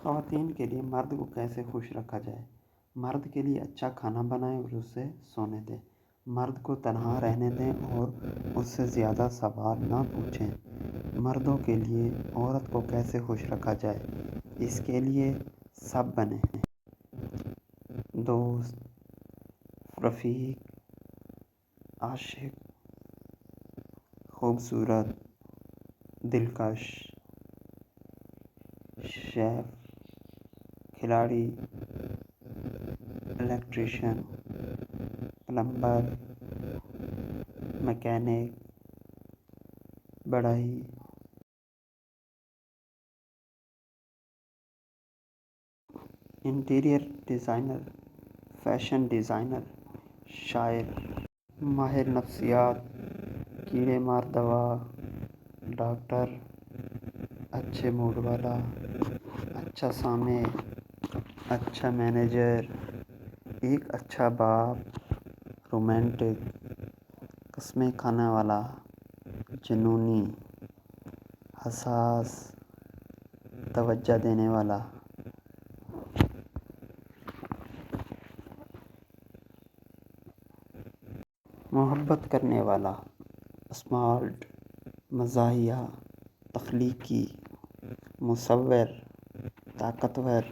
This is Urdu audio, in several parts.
خواتین کے لیے مرد کو کیسے خوش رکھا جائے؟ مرد کے لیے اچھا کھانا بنائیں اور اسے سونے دیں۔ مرد کو تنہا رہنے دیں اور اس سے زیادہ سوال نہ پوچھیں۔ مردوں کے لیے عورت کو کیسے خوش رکھا جائے؟ اس کے لیے سب بنیں: دوست، رفیق، عاشق، خوبصورت، دلکش، شیف، کھلاڑی، الیکٹریشین، پلمبر، میکینک، بڑھئی، انٹیریئر ڈیزائنر، فیشن ڈیزائنر، شاعر، ماہر نفسیات، کیڑے مار دوا، ڈاکٹر، اچھے موڈ والا، اچھا سامع، اچھا مینیجر، ایک اچھا باپ، رومانٹک، قسمیں کھانے والا، جنونی، حساس، توجہ دینے والا، محبت کرنے والا، اسمارٹ، مزاحیہ، تخلیقی، مصور، طاقتور،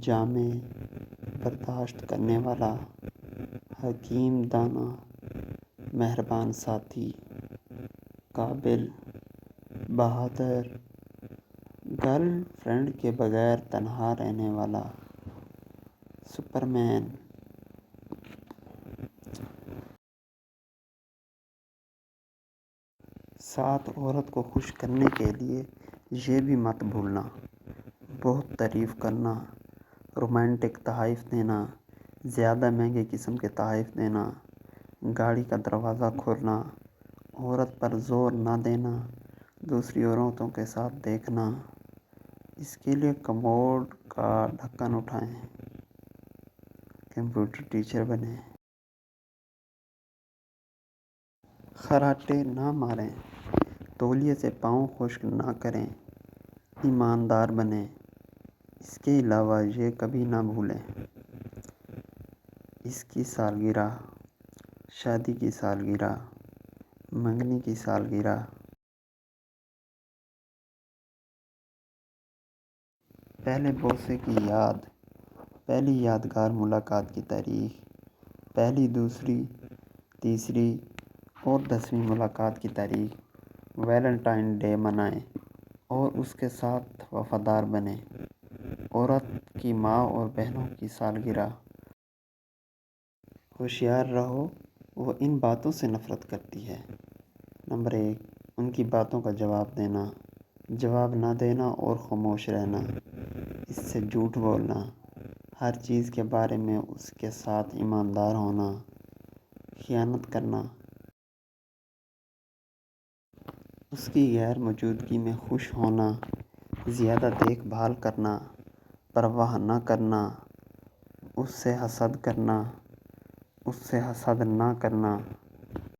جامع، برداشت کرنے والا، حکیم، دانا، مہربان ساتھی، قابل، بہادر، گرل فرینڈ کے بغیر تنہا رہنے والا، سپرمین۔ ساتھ عورت کو خوش کرنے کے لیے یہ بھی مت بھولنا: بہت تعریف کرنا، رومانٹک تحائف دینا، زیادہ مہنگے قسم کے تحائف دینا، گاڑی کا دروازہ کھولنا، عورت پر زور نہ دینا، دوسری عورتوں کے ساتھ دیکھنا۔ اس کے لیے کموڈ کا ڈھکن اٹھائیں، کمپیوٹر ٹیچر بنیں۔ خراٹے نہ ماریں، تولیے سے پاؤں خشک نہ کریں، ایماندار بنیں۔ اس کے علاوہ یہ کبھی نہ بھولیں: اس کی سالگرہ، شادی کی سالگرہ، منگنی کی سالگرہ، پہلے بوسے کی یاد، پہلی یادگار ملاقات کی تاریخ، پہلی، دوسری، تیسری اور 10ویں ملاقات کی تاریخ، ویلنٹائن ڈے منائیں اور اس کے ساتھ وفادار بنیں۔ عورت کی ماں اور بہنوں کی سالگرہ۔ ہوشیار رہو، وہ ان باتوں سے نفرت کرتی ہے: نمبر 1، ان کی باتوں کا جواب دینا، جواب نہ دینا اور خاموش رہنا، اس سے جھوٹ بولنا، ہر چیز کے بارے میں اس کے ساتھ ایماندار ہونا، خیانت کرنا، اس کی غیر موجودگی میں خوش ہونا، زیادہ دیکھ بھال کرنا، پرواہ نہ کرنا، اس سے حسد کرنا، اس سے حسد نہ کرنا۔